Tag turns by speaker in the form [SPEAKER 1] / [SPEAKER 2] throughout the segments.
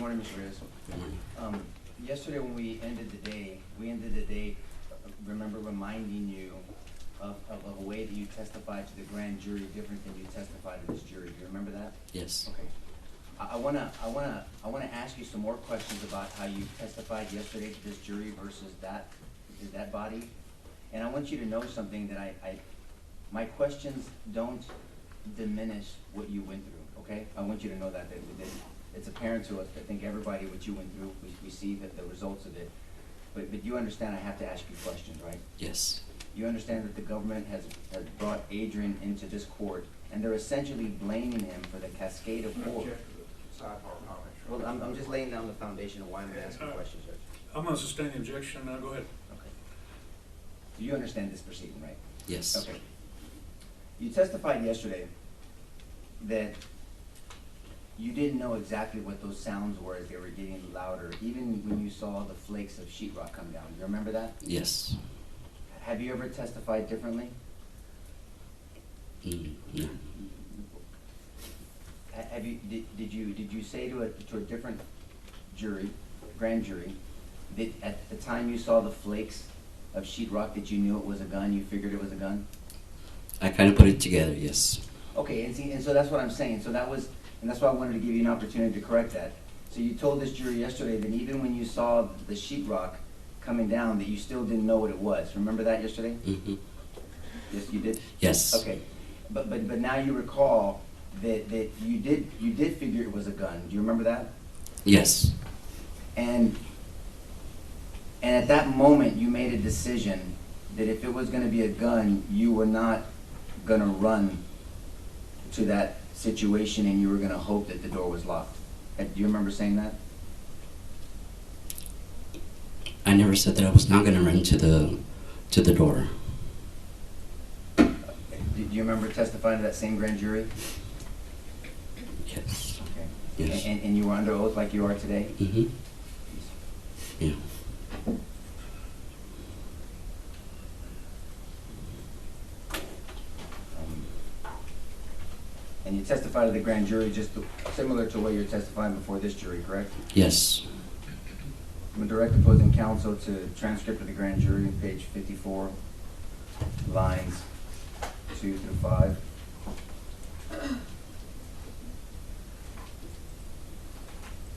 [SPEAKER 1] morning, Mr. Reyes.
[SPEAKER 2] Good morning.
[SPEAKER 1] Yesterday when we ended the day, remember reminding you of a way that you testified to the grand jury different than you testified to this jury. Do you remember that?
[SPEAKER 2] Yes.
[SPEAKER 1] Okay. I wanna ask you some more questions about how you testified yesterday to this jury versus that body. And I want you to know something that my questions don't diminish what you went through, okay? I want you to know that it's apparent to us. I think everybody, what you went through, we see that the results of it. But you understand I have to ask you questions, right?
[SPEAKER 2] Yes.
[SPEAKER 1] You understand that the government has brought Adrian into this court, and they're essentially blaming him for the cascade of horror. Well, I'm just laying down the foundation of why I'm asking questions, Judge.
[SPEAKER 3] I'm going to sustain the objection. Go ahead.
[SPEAKER 1] Okay. Do you understand this proceeding, right?
[SPEAKER 2] Yes.
[SPEAKER 1] Okay. You testified yesterday that you didn't know exactly what those sounds were as they were getting louder, even when you saw the flakes of sheetrock come down. You remember that?
[SPEAKER 2] Yes.
[SPEAKER 1] Have you ever testified differently?
[SPEAKER 2] No.
[SPEAKER 1] Have you, did you say to a different jury, grand jury, that at the time you saw the flakes of sheetrock that you knew it was a gun, you figured it was a gun?
[SPEAKER 2] I kind of put it together, yes.
[SPEAKER 1] Okay, and so that's what I'm saying. So and that's why I wanted to give you an opportunity to correct that. So you told this jury yesterday that even when you saw the sheetrock coming down, that you still didn't know what it was. Remember that yesterday?
[SPEAKER 2] Mm-hmm.
[SPEAKER 1] Yes, you did?
[SPEAKER 2] Yes.
[SPEAKER 1] Okay, but now you recall that you did figure it was a gun. Do you remember that?
[SPEAKER 2] Yes.
[SPEAKER 1] And at that moment, you made a decision that if it was going to be a gun, you were not going to run to that situation, and you were going to hope that the door was locked. Do you remember saying that?
[SPEAKER 2] I never said that I was not going to run to the door.
[SPEAKER 1] Do you remember testifying to that same grand jury?
[SPEAKER 2] Yes.
[SPEAKER 1] Okay.
[SPEAKER 2] Yes.
[SPEAKER 1] And you were under oath like you are today?
[SPEAKER 2] Mm-hmm. Yeah.
[SPEAKER 1] And you testified to the grand jury just similar to what you're testifying before this jury, correct?
[SPEAKER 2] Yes.
[SPEAKER 1] I'm going to direct opposing counsel to transcript of the grand jury, page 54, lines 2 through 5.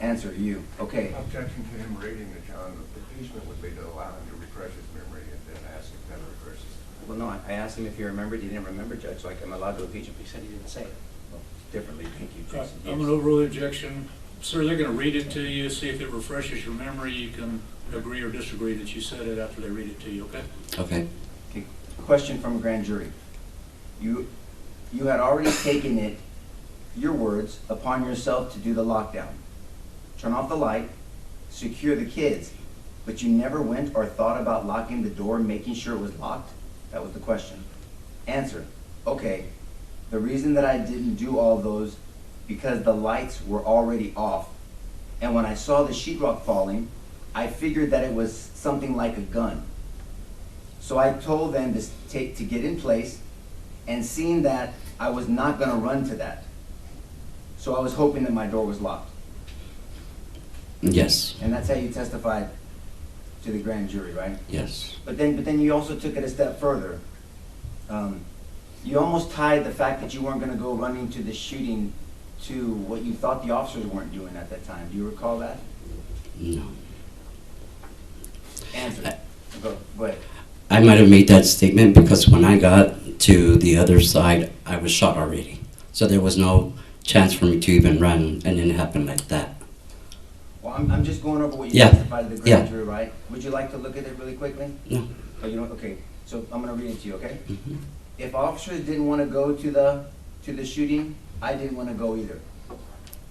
[SPEAKER 1] Answer, you. Okay.
[SPEAKER 4] Objection to him reading the John. The impeachment would be to allow him to refresh his memory and then ask if that refreshes.
[SPEAKER 1] Well, no, I asked him if he remembered. He didn't remember, Judge, so I'm allowed to impeach him. He said he didn't say it. Well, differently, thank you, Jason.
[SPEAKER 3] I'm going to overrule the objection. Sir, they're going to read it to you, see if it refreshes your memory. You can agree or disagree that you said it after they read it to you, okay?
[SPEAKER 2] Okay.
[SPEAKER 1] Okay. Question from a grand jury. You had already taken it, your words, upon yourself to do the lockdown. Turn off the light, secure the kids, but you never went or thought about locking the door, making sure it was locked? That was the question. Answer, okay, the reason that I didn't do all those because the lights were already off. And when I saw the sheetrock falling, I figured that it was something like a gun. So I told them to get in place, and seeing that I was not gonna run to that. So I was hoping that my door was locked.
[SPEAKER 2] Yes.
[SPEAKER 1] And that's how you testified to the grand jury, right?
[SPEAKER 2] Yes.
[SPEAKER 1] But then you also took it a step further. You almost tied the fact that you weren't going to go running to the shooting to what you thought the officers weren't doing at that time. Do you recall that?
[SPEAKER 2] No.
[SPEAKER 1] Answer. Go ahead.
[SPEAKER 2] I might have made that statement because when I got to the other side, I was shot already. So there was no chance for me to even run, and then it happened like that.
[SPEAKER 1] Well, I'm just going over what you
[SPEAKER 2] Yeah.
[SPEAKER 1] testified to the grand
[SPEAKER 2] Yeah.
[SPEAKER 1] jury, right? Would you like to look at it really quickly?
[SPEAKER 2] No.
[SPEAKER 1] Oh, you don't? Okay. So I'm going to read it to you, okay?
[SPEAKER 2] Mm-hmm.
[SPEAKER 1] If officers didn't want to go to the shooting, I didn't want to go either.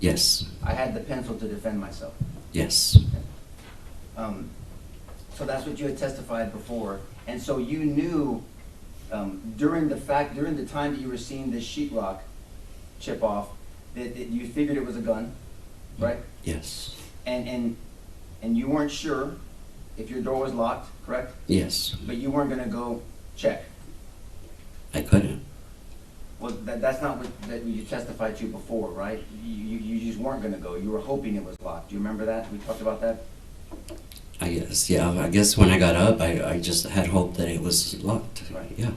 [SPEAKER 2] Yes.
[SPEAKER 1] I had the pencil to defend myself.
[SPEAKER 2] Yes.
[SPEAKER 1] So that's what you had testified before, and so you knew during the time that you were seeing this sheetrock chip off that you figured it was a gun, right?
[SPEAKER 2] Yes.
[SPEAKER 1] And you weren't sure if your door was locked, correct?
[SPEAKER 2] Yes.
[SPEAKER 1] But you weren't going to go check.
[SPEAKER 2] I couldn't.
[SPEAKER 1] Well, that's not what, that you testified to before, right? You just weren't gonna go, you were hoping it was locked. Do you remember that? We talked about that?
[SPEAKER 2] I guess, yeah. I guess when I got up, I just had hope that it was locked.
[SPEAKER 1] Right.
[SPEAKER 2] Yeah.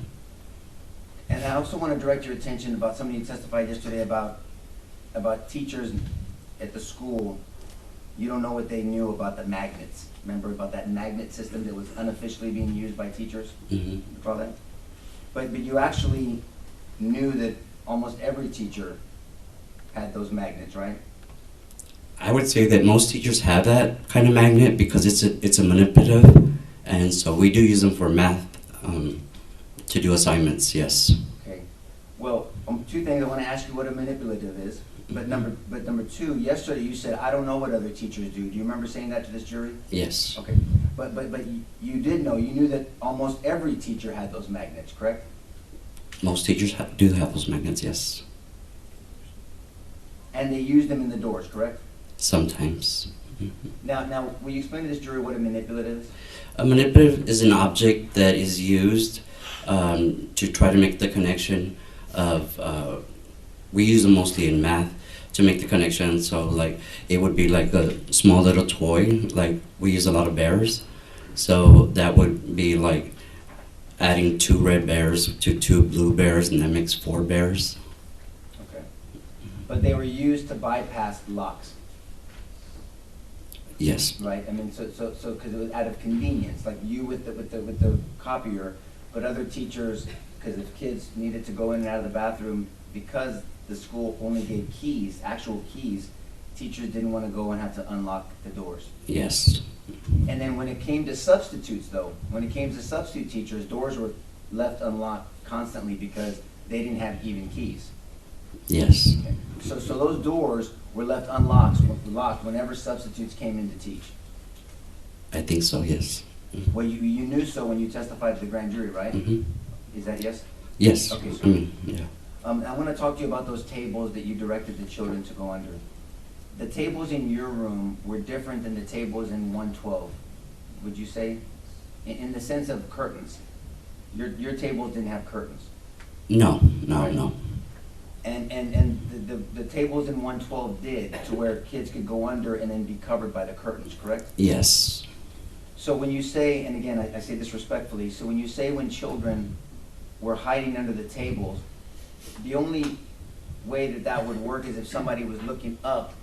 [SPEAKER 1] And I also want to direct your attention about something you testified yesterday about teachers at the school. You don't know what they knew about the magnets. Remember about that magnet system that was unofficially being used by teachers?
[SPEAKER 2] Hmm.
[SPEAKER 1] Recall that? But you actually knew that almost every teacher had those magnets, right?
[SPEAKER 2] I would say that most teachers have that kind of magnet because it's a manipulative, and so we do use them for math to do assignments. Yes.
[SPEAKER 1] Okay. Well, two things. I want to ask you what a manipulative is. But number two, yesterday you said, I don't know what other teachers do. Do you remember saying that to this jury?
[SPEAKER 2] Yes.
[SPEAKER 1] Okay. But you did know. You knew that almost every teacher had those magnets, correct?
[SPEAKER 2] Most teachers do have those magnets. Yes.
[SPEAKER 1] And they used them in the doors, correct?
[SPEAKER 2] Sometimes. Mhm.
[SPEAKER 1] Now, will you explain to this jury what a manipulative is?
[SPEAKER 2] A manipulative is an object that is used to try to make the connection of. We use them mostly in math to make the connection. So, like, it would be like a small little toy. Like, we use a lot of bears, so that would be like adding 2 red bears to 2 blue bears, and that makes 4 bears.
[SPEAKER 1] Okay. But they were used to bypass locks,
[SPEAKER 2] Yes.
[SPEAKER 1] right? I mean, so because it was out of convenience, like you with the copier, but other teachers, because if kids needed to go in and out of the bathroom, because the school only gave keys, actual keys, teachers didn't want to go and have to unlock the doors.
[SPEAKER 2] Yes.
[SPEAKER 1] And then when it came to substitutes, though, when it came to substitute teachers, doors were left unlocked constantly because they didn't have even keys.
[SPEAKER 2] Yes.
[SPEAKER 1] Okay. So those doors were left locked whenever substitutes came in to teach.
[SPEAKER 2] I think so. Yes. Mhm.
[SPEAKER 1] Well, you knew so when you testified to the grand jury, right?
[SPEAKER 2] Mhm.
[SPEAKER 1] Is that yes?
[SPEAKER 2] Yes.
[SPEAKER 1] Okay, so-
[SPEAKER 2] I mean, yeah.
[SPEAKER 1] I want to talk to you about those tables that you directed the children to go under. The tables in your room were different than the tables in 112, would you say? In the sense of curtains. Your tables didn't have curtains.
[SPEAKER 2] No.
[SPEAKER 1] Right.
[SPEAKER 2] No.
[SPEAKER 1] And the tables in 112 did, to where kids could go under and then be covered by the curtains, correct?
[SPEAKER 2] Yes.
[SPEAKER 1] So when you say, and again, I say this respectfully, so when you say when children were hiding under the tables, the only way that would work is if somebody was looking up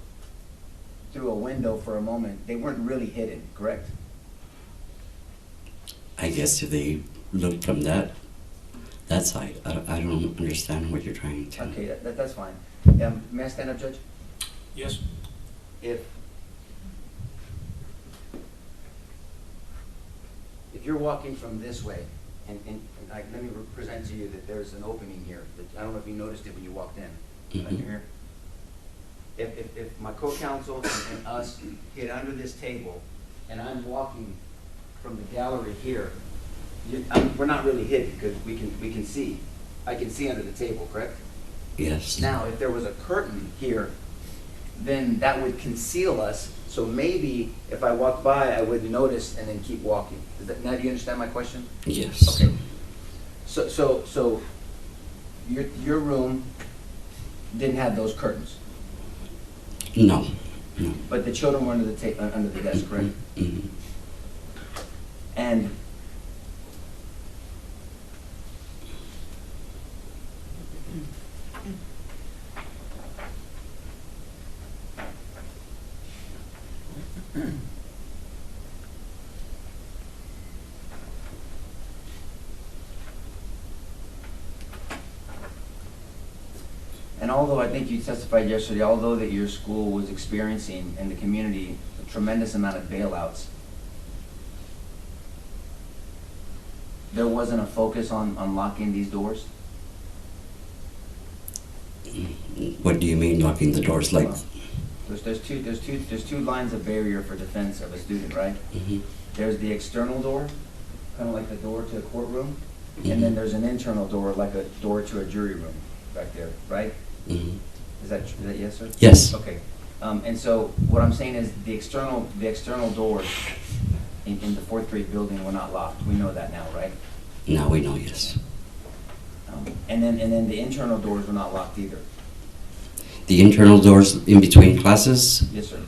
[SPEAKER 1] through a window for a moment. They weren't really hidden, correct?
[SPEAKER 2] I guess if they look from that side, I don't understand what you're trying to.
[SPEAKER 1] Okay, that's fine. May I stand up, Judge?
[SPEAKER 3] Yes?
[SPEAKER 1] If you're walking from this way, and let me present to you that there's an opening here. I don't know if you noticed it when you walked in. Right
[SPEAKER 2] Mhm.
[SPEAKER 1] here. If my co-counsel and us get under this table, and I'm walking from the gallery here, we're not really hidden because we can see. I can see under the table, correct?
[SPEAKER 2] Yes.
[SPEAKER 1] Now, if there was a curtain here, then that would conceal us. So maybe if I walked by, I would notice and then keep walking. Now, do you understand my question?
[SPEAKER 2] Yes.
[SPEAKER 1] Okay. So your room didn't have those curtains,
[SPEAKER 2] No.
[SPEAKER 1] but the children were under the desk, correct?
[SPEAKER 2] Mhm.
[SPEAKER 1] And although I think you testified yesterday, although that your school was experiencing in the community a tremendous amount of bailouts, there wasn't a focus on locking these doors?
[SPEAKER 2] What do you mean locking the doors? Like?
[SPEAKER 1] There's two lines of barrier for defense of a student, right?
[SPEAKER 2] Mhm.
[SPEAKER 1] There's the external door, kind of like the door to a courtroom, and then there's an internal door, like a door to a jury room, back there, right?
[SPEAKER 2] Mhm.
[SPEAKER 1] Is that yes, sir?
[SPEAKER 2] Yes.
[SPEAKER 1] Okay. And so what I'm saying is the external doors in the 4th grade building were not locked. We know that now, right?
[SPEAKER 2] Now we know. Yes.
[SPEAKER 1] And then the internal doors were not locked either?
[SPEAKER 2] The internal doors in between classes,
[SPEAKER 1] Yes, sir.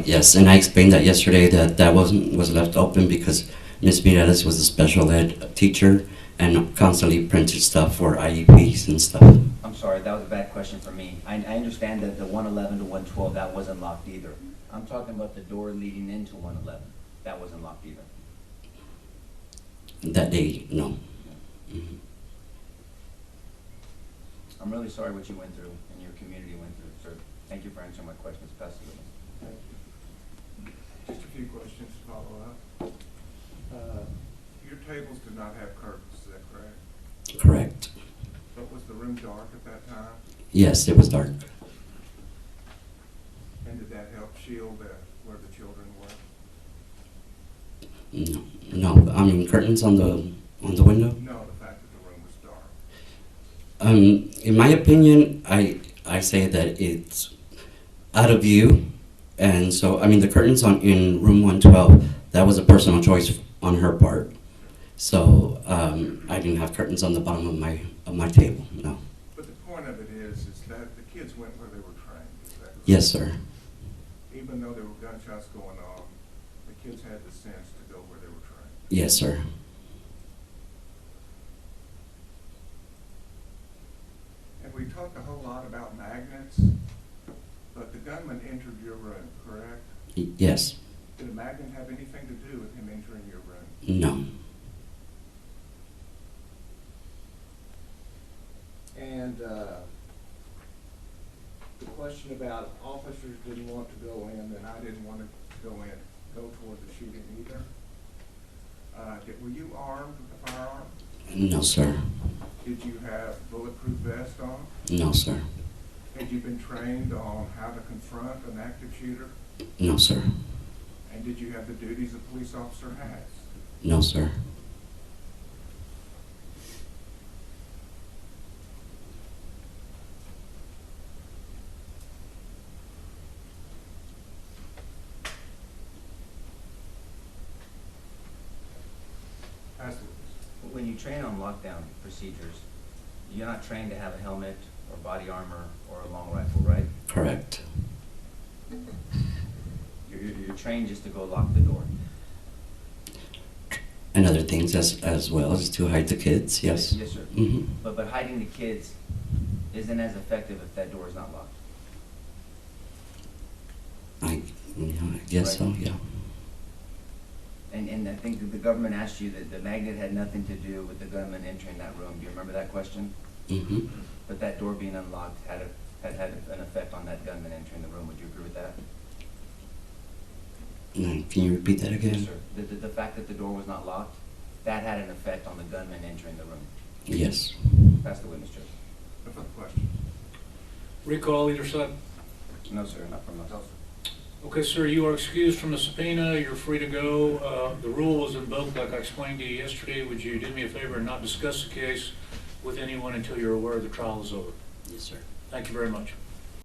[SPEAKER 2] yes, and I explained that yesterday that was left open because Ms. Mireles was a special ed teacher and constantly printed stuff for IEPs and stuff.
[SPEAKER 1] I'm sorry, that was a bad question for me. I understand that the 111 to 112, that wasn't locked either. I'm talking about the door leading into 111. That wasn't locked either.
[SPEAKER 2] That day, no. Mhm.
[SPEAKER 1] I'm really sorry what you went through and your community went through, sir. Thank you for answering my questions. Pass the witness.
[SPEAKER 4] Just a few questions to follow up. Your tables did not have curtains, is that correct?
[SPEAKER 2] Correct.
[SPEAKER 4] But was the room dark at that time?
[SPEAKER 2] Yes, it was dark.
[SPEAKER 4] And did that help shield where the children were?
[SPEAKER 2] No, I mean curtains on the window.
[SPEAKER 4] No, the fact that the room was dark.
[SPEAKER 2] In my opinion, I say that it's out of view, and so I mean the curtains in room 112. That was a personal choice on her part. So I didn't have curtains on the bottom of my table. No.
[SPEAKER 4] But the point of it is that the kids went where they were trained. Is that correct?
[SPEAKER 2] Yes, sir.
[SPEAKER 4] Even though there were gunshots going on, the kids had the sense to go where they were trained.
[SPEAKER 2] Yes, sir.
[SPEAKER 4] And we talked a whole lot about magnets, but the gunman entered your room, correct?
[SPEAKER 2] Yes.
[SPEAKER 4] Did a magnet have anything to do with him entering your room?
[SPEAKER 2] No.
[SPEAKER 4] And the question about officers didn't want to go in, and I didn't want to go toward the shooting either. Were you armed with a firearm?
[SPEAKER 2] No, sir.
[SPEAKER 4] Did you have bulletproof vest on?
[SPEAKER 2] No, sir.
[SPEAKER 4] Had you been trained on how to confront an active shooter?
[SPEAKER 2] No, sir.
[SPEAKER 4] And did you have the duties a police officer has?
[SPEAKER 2] No, sir.
[SPEAKER 4] Pass the witness.
[SPEAKER 1] When you train on lockdown procedures, you're not trained to have a helmet or body armor or a long rifle, right?
[SPEAKER 2] Correct.
[SPEAKER 1] You're trained just to go lock the door.
[SPEAKER 2] And other things as well as to hide the kids. Yes.
[SPEAKER 1] Yes, sir.
[SPEAKER 2] Mm-hmm.
[SPEAKER 1] But hiding the kids isn't as effective if that door is not locked.
[SPEAKER 2] I guess so. Yeah.
[SPEAKER 1] And I think that the government asked you that the magnet had nothing to do with the gunman entering that room. Do you remember that question?
[SPEAKER 2] Mm-hmm.
[SPEAKER 1] But that door being unlocked had an effect on that gunman entering the room. Would you agree with that?
[SPEAKER 2] Can you repeat that again?
[SPEAKER 1] Yes, sir. The fact that the door was not locked, that had an effect on the gunman entering the room.
[SPEAKER 2] Yes.
[SPEAKER 1] Pass the witness, Judge.
[SPEAKER 4] No further questions.
[SPEAKER 3] Recall either side.
[SPEAKER 1] No, sir, not from us.
[SPEAKER 3] Okay, sir, you are excused from the subpoena. You're free to go. The rule was invoked, like I explained to you yesterday. Would you do me a favor and not discuss the case with anyone until you're aware the trial is over?
[SPEAKER 2] Yes, sir.
[SPEAKER 3] Thank you very much.